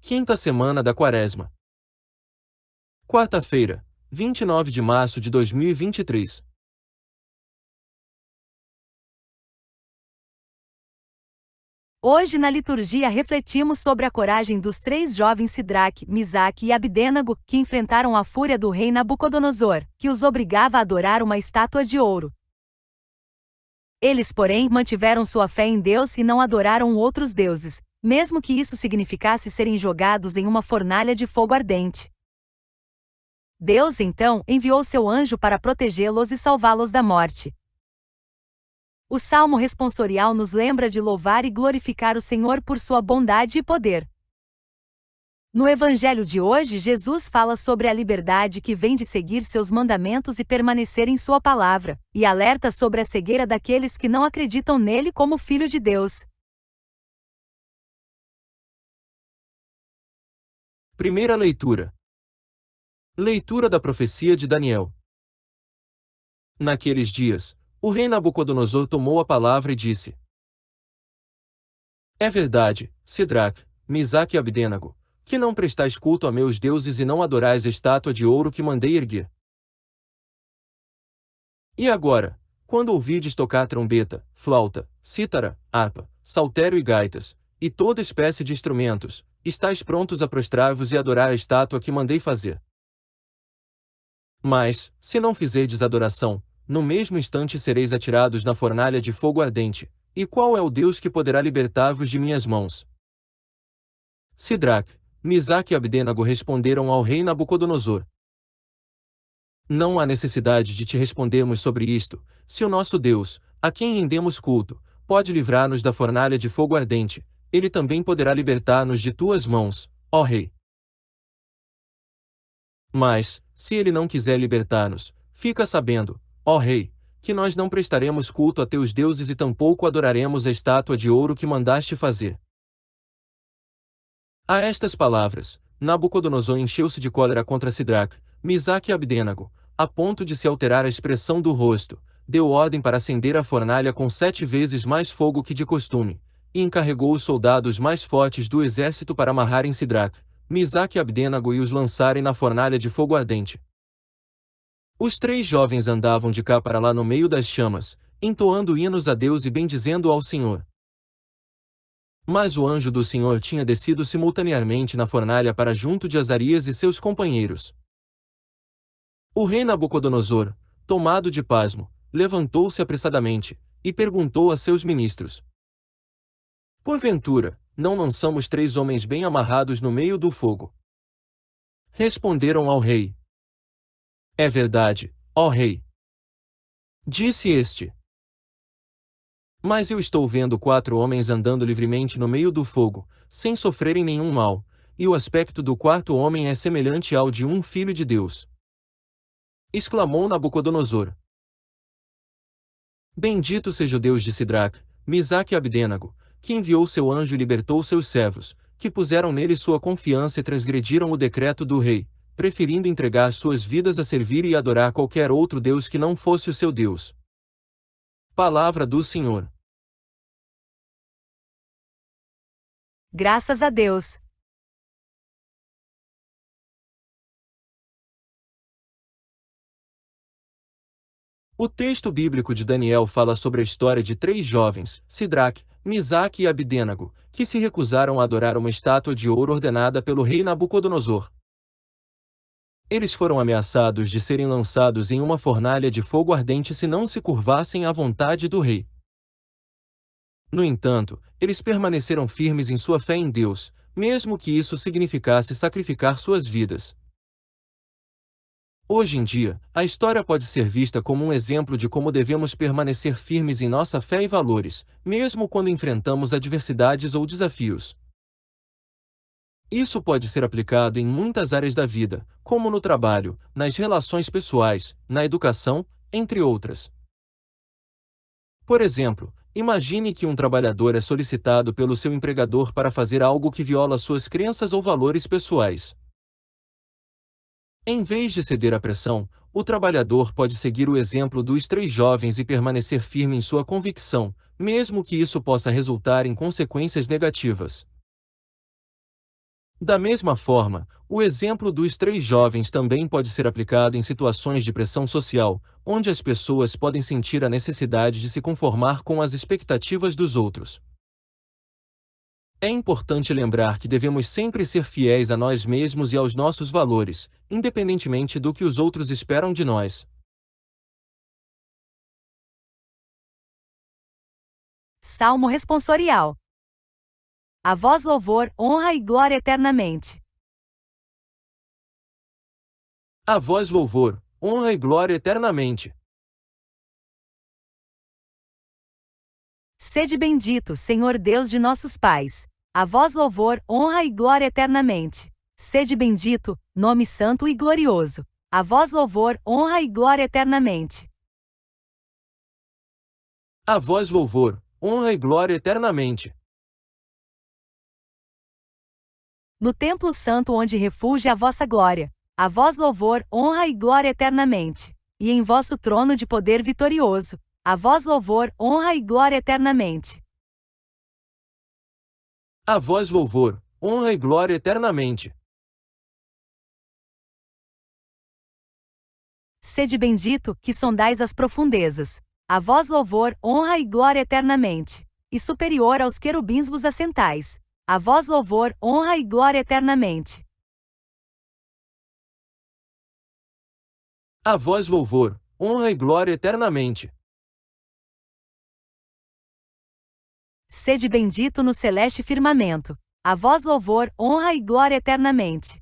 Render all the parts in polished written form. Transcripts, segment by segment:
Quinta semana da Quaresma. Quarta-feira, 29 de março de 2023. Hoje na liturgia refletimos sobre a coragem dos 3 jovens Sidraque, Misaque e Abdênago, que enfrentaram a fúria do rei Nabucodonosor, que os obrigava a adorar uma estátua de ouro. Eles, porém, mantiveram sua fé em Deus e não adoraram outros deuses, mesmo que isso significasse serem jogados em uma fornalha de fogo ardente. Deus, então, enviou seu anjo para protegê-los e salvá-los da morte. O Salmo responsorial nos lembra de louvar e glorificar o Senhor por sua bondade e poder. No Evangelho de hoje, Jesus fala sobre a liberdade que vem de seguir seus mandamentos e permanecer em sua palavra, e alerta sobre a cegueira daqueles que não acreditam nele como Filho de Deus. Primeira leitura. Leitura da profecia de Daniel. Naqueles dias, o rei Nabucodonosor tomou a palavra e disse: É verdade, Sidraque, Misaque e Abdênago, que não prestais culto a meus deuses e não adorais a estátua de ouro que mandei erguer. E agora, quando ouvides tocar trombeta, flauta, cítara, harpa, saltério e gaitas, e toda espécie de instrumentos, estáis prontos a prostrar-vos e adorar a estátua que mandei fazer. Mas, se não fizerdes adoração, no mesmo instante sereis atirados na fornalha de fogo ardente. E qual é o Deus que poderá libertar-vos de minhas mãos? Sidraque, Misaque e Abdênago responderam ao rei Nabucodonosor: Não há necessidade de te respondermos sobre isto, se o nosso Deus, a quem rendemos culto, pode livrar-nos da fornalha de fogo ardente, ele também poderá libertar-nos de tuas mãos, ó rei. Mas, se ele não quiser libertar-nos, fica sabendo, ó rei, que nós não prestaremos culto a teus deuses e tampouco adoraremos a estátua de ouro que mandaste fazer. A estas palavras, Nabucodonosor encheu-se de cólera contra Sidraque, Misaque e Abdênago, a ponto de se alterar a expressão do rosto, deu ordem para acender a fornalha com 7 vezes mais fogo que de costume, e encarregou os soldados mais fortes do exército para amarrarem Sidraque, Misaque e Abdênago e os lançarem na fornalha de fogo ardente. Os 3 jovens andavam de cá para lá no meio das chamas, entoando hinos a Deus e bendizendo ao Senhor. Mas o anjo do Senhor tinha descido simultaneamente na fornalha para junto de Azarias e seus companheiros. O rei Nabucodonosor, tomado de pasmo, levantou-se apressadamente, e perguntou a seus ministros: Porventura, não lançamos 3 homens bem amarrados no meio do fogo? Responderam ao rei: É verdade, ó rei. Disse este: Mas eu estou vendo 4 homens andando livremente no meio do fogo, sem sofrerem nenhum mal, e o aspecto do 4º homem é semelhante ao de um filho de Deus. Exclamou Nabucodonosor: Bendito seja o Deus de Sidraque, Misaque e Abdênago, que enviou seu anjo e libertou seus servos, que puseram nele sua confiança e transgrediram o decreto do rei, preferindo entregar suas vidas a servir e adorar qualquer outro Deus que não fosse o seu Deus. Palavra do Senhor. Graças a Deus. O texto bíblico de Daniel fala sobre a história de 3 jovens, Sidraque, Misaque e Abdênago, que se recusaram a adorar uma estátua de ouro ordenada pelo rei Nabucodonosor. Eles foram ameaçados de serem lançados em uma fornalha de fogo ardente se não se curvassem à vontade do rei. No entanto, eles permaneceram firmes em sua fé em Deus, mesmo que isso significasse sacrificar suas vidas. Hoje em dia, a história pode ser vista como um exemplo de como devemos permanecer firmes em nossa fé e valores, mesmo quando enfrentamos adversidades ou desafios. Isso pode ser aplicado em muitas áreas da vida, como no trabalho, nas relações pessoais, na educação, entre outras. Por exemplo, imagine que um trabalhador é solicitado pelo seu empregador para fazer algo que viola suas crenças ou valores pessoais. Em vez de ceder à pressão, o trabalhador pode seguir o exemplo dos 3 jovens e permanecer firme em sua convicção, mesmo que isso possa resultar em consequências negativas. Da mesma forma, o exemplo dos 3 jovens também pode ser aplicado em situações de pressão social, onde as pessoas podem sentir a necessidade de se conformar com as expectativas dos outros. É importante lembrar que devemos sempre ser fiéis a nós mesmos e aos nossos valores, independentemente do que os outros esperam de nós. Salmo responsorial. A vós louvor, honra e glória eternamente. A vós louvor, honra e glória eternamente. Sede bendito, Senhor Deus de nossos pais. A vós louvor, honra e glória eternamente. Sede bendito, nome santo e glorioso. A vós louvor, honra e glória eternamente. A vós louvor, honra e glória eternamente. No templo santo onde refugia a vossa glória. A vós louvor, honra e glória eternamente. E em vosso trono de poder vitorioso. A vós louvor, honra e glória eternamente. A vós louvor, honra e glória eternamente. Sede bendito, que sondais as profundezas. A vós louvor, honra e glória eternamente. E superior aos querubins vos assentais. A vós louvor, honra e glória eternamente. A vós louvor, honra e glória eternamente. Sede bendito no celeste firmamento. A vós louvor, honra e glória eternamente.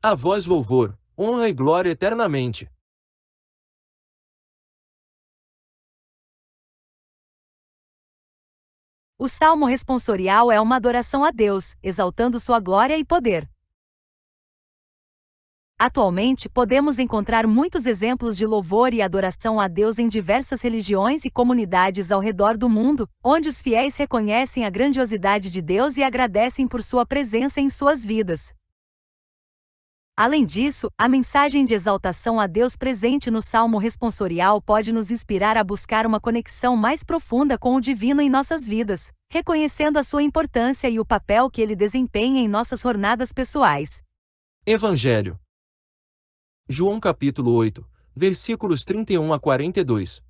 A vós louvor, honra e glória eternamente. O salmo responsorial é uma adoração a Deus, exaltando sua glória e poder. Atualmente, podemos encontrar muitos exemplos de louvor e adoração a Deus em diversas religiões e comunidades ao redor do mundo, onde os fiéis reconhecem a grandiosidade de Deus e agradecem por sua presença em suas vidas. Além disso, a mensagem de exaltação a Deus presente no Salmo responsorial pode nos inspirar a buscar uma conexão mais profunda com o divino em nossas vidas, reconhecendo a sua importância e o papel que ele desempenha em nossas jornadas pessoais. Evangelho. João capítulo 8, versículos 31 a 42.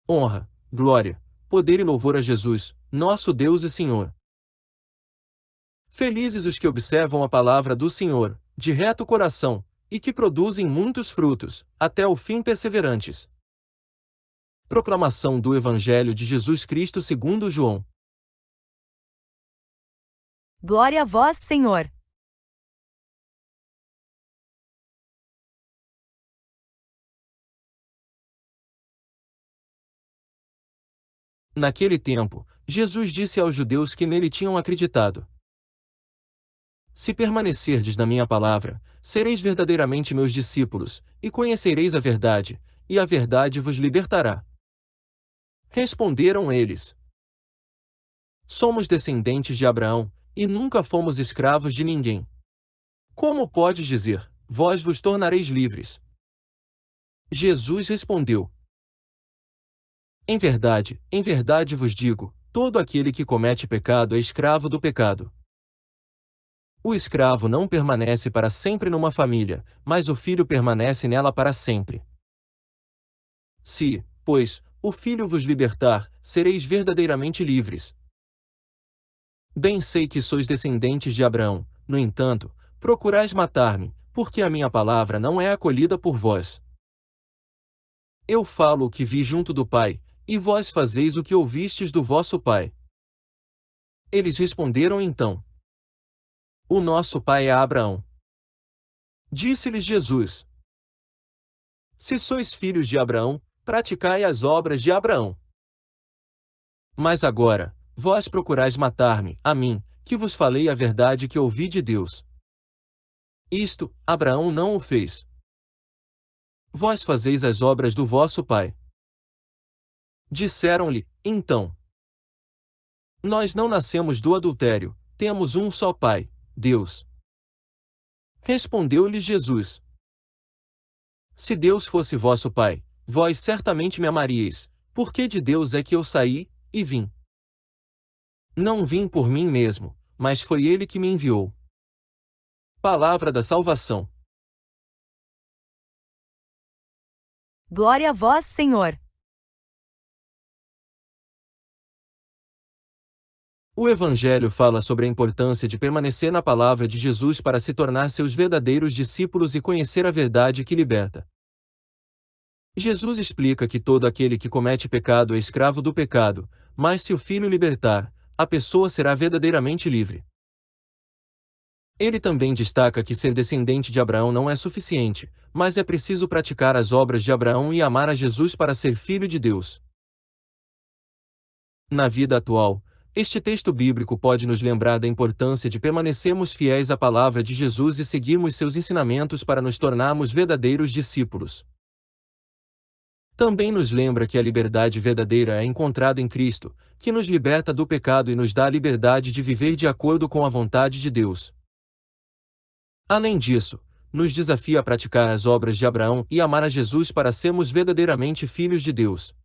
Honra, glória, poder e louvor a Jesus, nosso Deus e Senhor. Felizes os que observam a palavra do Senhor, de reto coração, e que produzem muitos frutos, até o fim perseverantes. Proclamação do Evangelho de Jesus Cristo segundo João. Glória a vós, Senhor. Naquele tempo, Jesus disse aos judeus que nele tinham acreditado: Se permanecerdes na minha palavra, sereis verdadeiramente meus discípulos, e conhecereis a verdade, e a verdade vos libertará. Responderam eles: Somos descendentes de Abraão, e nunca fomos escravos de ninguém. Como podes dizer, vós vos tornareis livres? Jesus respondeu: em verdade vos digo, todo aquele que comete pecado é escravo do pecado. O escravo não permanece para sempre numa família, mas o filho permanece nela para sempre. Se, pois, o filho vos libertar, sereis verdadeiramente livres. Bem sei que sois descendentes de Abraão, no entanto, procurais matar-me, porque a minha palavra não é acolhida por vós. Eu falo o que vi junto do Pai, e vós fazeis o que ouvistes do vosso pai. Eles responderam então: O nosso pai é Abraão. Disse-lhes Jesus: Se sois filhos de Abraão, praticai as obras de Abraão. Mas agora, vós procurais matar-me, a mim, que vos falei a verdade que ouvi de Deus. Isto, Abraão não o fez. Vós fazeis as obras do vosso pai. Disseram-lhe, então: Nós não nascemos do adultério, temos um só pai, Deus. Respondeu-lhes Jesus: Se Deus fosse vosso pai, vós certamente me amaríeis, porque de Deus é que eu saí, e vim. Não vim por mim mesmo, mas foi Ele que me enviou. Palavra da salvação. Glória a vós, Senhor. O Evangelho fala sobre a importância de permanecer na palavra de Jesus para se tornar seus verdadeiros discípulos e conhecer a verdade que liberta. Jesus explica que todo aquele que comete pecado é escravo do pecado, mas se o Filho libertar, a pessoa será verdadeiramente livre. Ele também destaca que ser descendente de Abraão não é suficiente, mas é preciso praticar as obras de Abraão e amar a Jesus para ser filho de Deus. Na vida atual, este texto bíblico pode nos lembrar da importância de permanecermos fiéis à palavra de Jesus e seguirmos seus ensinamentos para nos tornarmos verdadeiros discípulos. Também nos lembra que a liberdade verdadeira é encontrada em Cristo, que nos liberta do pecado e nos dá a liberdade de viver de acordo com a vontade de Deus. Além disso, nos desafia a praticar as obras de Abraão e amar a Jesus para sermos verdadeiramente filhos de Deus.